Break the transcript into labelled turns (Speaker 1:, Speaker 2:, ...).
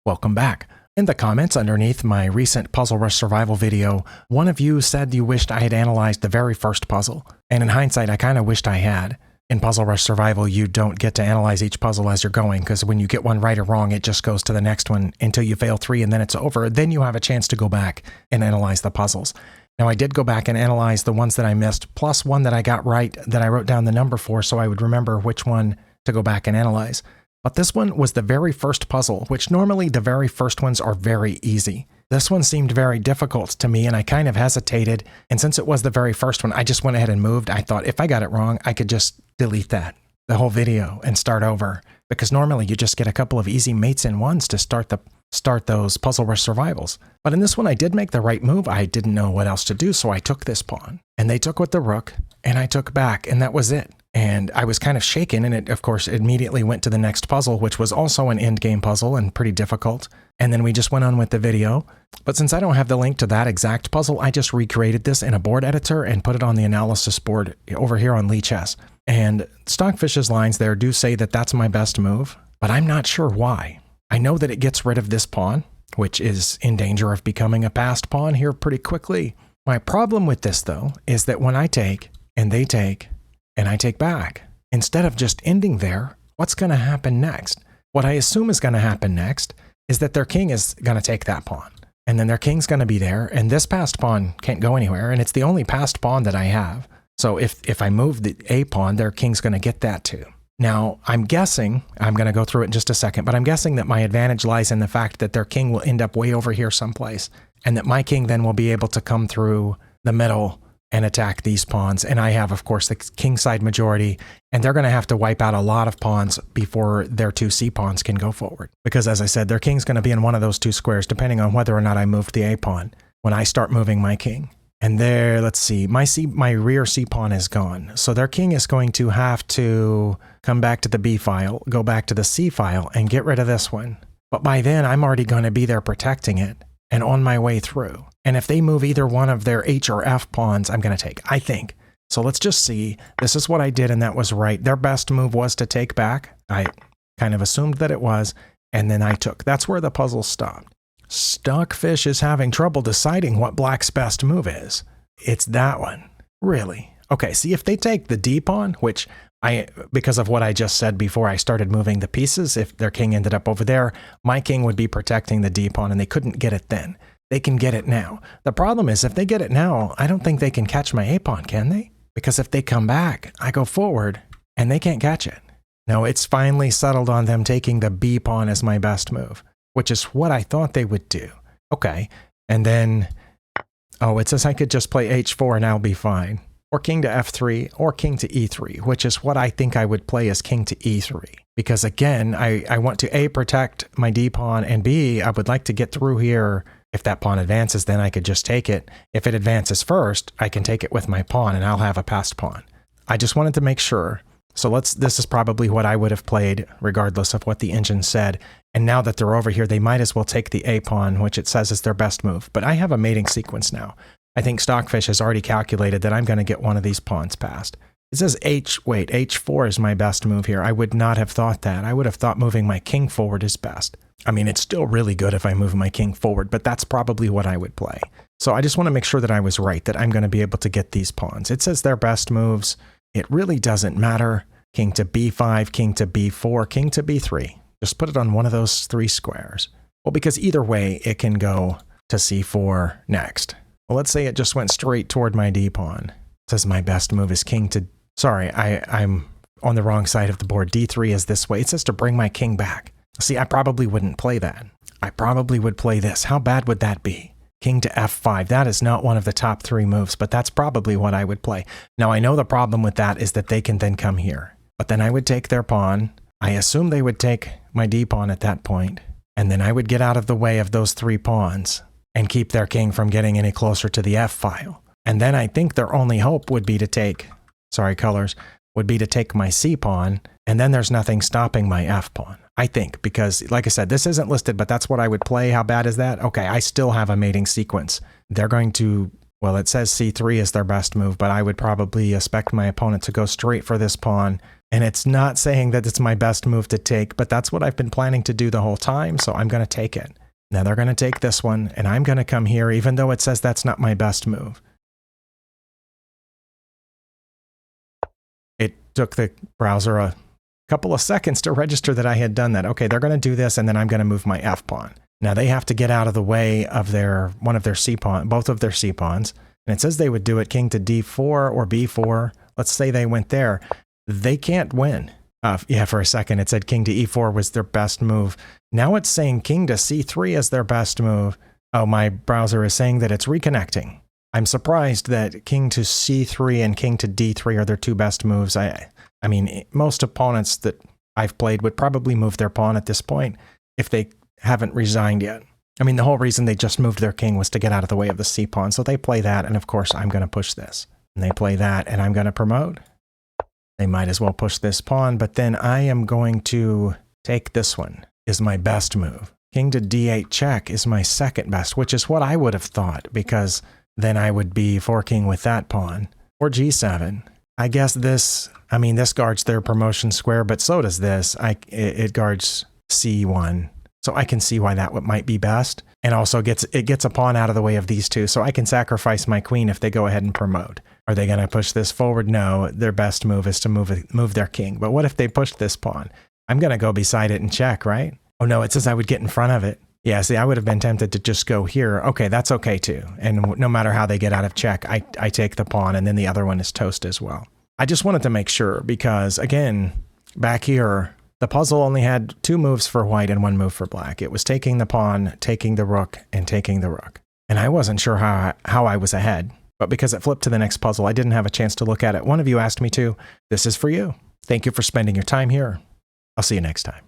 Speaker 1: Welcome back. In the comments underneath my recent Puzzle Rush Survival video, one of you said you wished I had analyzed the very first puzzle. And in hindsight, I kind of wished I had. In Puzzle Rush Survival, you don't get to analyze each puzzle as you're going, because when you get one right or wrong, it just goes to the next one until you fail 3 and then it's over. Then you have a chance to go back and analyze the puzzles. Now, I did go back and analyze the ones that I missed, plus one that I got right that I wrote down the number for so I would remember which one to go back and analyze. But this one was the very first puzzle, which normally the very first ones are very easy. This one seemed very difficult to me and I kind of hesitated. And since it was the very first one, I just went ahead and moved. I thought if I got it wrong, I could just delete that, the whole video, and start over. Because normally you just get a couple of easy mates in ones to start those Puzzle Rush survivals. But in this one, I did make the right move. I didn't know what else to do, so I took this pawn. And they took with the rook, and I took back, and that was it. And I was kind of shaken, and it, of course, immediately went to the next puzzle, which was also an endgame puzzle and pretty difficult. And then we just went on with the video. But since I don't have the link to that exact puzzle, I just recreated this in a board editor and put it on the analysis board over here on Lichess. And Stockfish's lines there do say that that's my best move, but I'm not sure why. I know that it gets rid of this pawn, which is in danger of becoming a passed pawn here pretty quickly. My problem with this, though, is that when I take, and they take, and I take back, instead of just ending there, what's going to happen next? What I assume is going to happen next is that their king is going to take that pawn. And then their king's going to be there, and this passed pawn can't go anywhere, and it's the only passed pawn that I have. So if I move the A pawn, their king's going to get that too. Now, I'm guessing, I'm going to go through it in just a second, but I'm guessing that my advantage lies in the fact that their king will end up way over here someplace, and that my king then will be able to come through the middle and attack these pawns. And I have, of course, the king side majority, and they're going to have to wipe out a lot of pawns before their 2 C pawns can go forward. Because as I said, their king's going to be in one of those 2 squares, depending on whether or not I moved the A pawn when I start moving my king. And there, let's see, my rear C pawn is gone. So their king is going to have to come back to the B file, go back to the C file, and get rid of this one. But by then, I'm already going to be there protecting it and on my way through. And if they move either one of their H or F pawns, I'm going to take, I think. So let's just see. This is what I did, and that was right. Their best move was to take back. I kind of assumed that it was, and then I took. That's where the puzzle stopped. Stockfish is having trouble deciding what black's best move is. It's that one. Really? Okay, see, if they take the D pawn, which because of what I just said before I started moving the pieces, if their king ended up over there, my king would be protecting the D pawn, and they couldn't get it then. They can get it now. The problem is, if they get it now, I don't think they can catch my A pawn, can they? Because if they come back, I go forward, and they can't catch it. No, it's finally settled on them taking the B pawn as my best move, which is what I thought they would do. Okay, and then, oh, it says I could just play H4 and I'll be fine. Or king to F3, or king to E3, which is what I think I would play as king to E3. Because again, I want to A, protect my D pawn, and B, I would like to get through here. If that pawn advances, then I could just take it. If it advances first, I can take it with my pawn, and I'll have a passed pawn. I just wanted to make sure. So this is probably what I would have played, regardless of what the engine said. And now that they're over here, they might as well take the A pawn, which it says is their best move. But I have a mating sequence now. I think Stockfish has already calculated that I'm going to get one of these pawns passed. It says H4 is my best move here. I would not have thought that. I would have thought moving my king forward is best. I mean, it's still really good if I move my king forward, but that's probably what I would play. So I just want to make sure that I was right, that I'm going to be able to get these pawns. It says their best moves. It really doesn't matter. King to B5, king to B4, king to B3. Just put it on one of those 3 squares. Well, because either way, it can go to C4 next. Well, let's say it just went straight toward my D pawn. It says my best move is king to... Sorry, I'm on the wrong side of the board. D3 is this way. It says to bring my king back. See, I probably wouldn't play that. I probably would play this. How bad would that be? King to F5. That is not one of the top 3 moves, but that's probably what I would play. Now, I know the problem with that is that they can then come here. But then I would take their pawn. I assume they would take my D pawn at that point. And then I would get out of the way of those 3 pawns and keep their king from getting any closer to the F file. And then I think their only hope would be to take, sorry, colors, would be to take my C pawn, and then there's nothing stopping my F pawn. I think, because like I said, this isn't listed, but that's what I would play. How bad is that? Okay, I still have a mating sequence. They're going to, well, it says C3 is their best move, but I would probably expect my opponent to go straight for this pawn, And it's not saying that it's my best move to take, but that's what I've been planning to do the whole time, so I'm going to take it. Now they're going to take this one, and I'm going to come here, even though it says that's not my best move. It took the browser a couple of seconds to register that I had done that. Okay, they're going to do this, and then I'm going to move my F pawn. Now they have to get out of the way of one of their C pawn, both of their C pawns. And it says they would do it king to D4 or B4. Let's say they went there. They can't win. Yeah, for a second it said king to E4 was their best move. Now it's saying king to C3 is their best move. Oh, my browser is saying that it's reconnecting. I'm surprised that king to C3 and king to D3 are their two best moves. I mean, most opponents that I've played would probably move their pawn at this point if they haven't resigned yet. I mean, the whole reason they just moved their king was to get out of the way of the C pawn. So they play that, and of course I'm going to push this. And they play that, and I'm going to promote. They might as well push this pawn, but then I am going to take this one, is my best move. King to D8 check is my second best, which is what I would have thought, because then I would be forking with that pawn. Or G7. I guess this guards their promotion square, but so does this. It guards C1. So I can see why that might be best. And also it gets a pawn out of the way of these two, so I can sacrifice my queen if they go ahead and promote. Are they going to push this forward? No, their best move is to move their king. But what if they push this pawn? I'm going to go beside it and check, right? Oh no, it says I would get in front of it. Yeah, see, I would have been tempted to just go here. Okay, that's okay too. And no matter how they get out of check, I take the pawn, and then the other one is toast as well. I just wanted to make sure because, again, back here, the puzzle only had 2 moves for white and 1 move for black. It was taking the pawn, taking the rook, and taking the rook. And I wasn't sure how I was ahead. But because it flipped to the next puzzle, I didn't have a chance to look at it. One of you asked me to. This is for you. Thank you for spending your time here. I'll see you next time.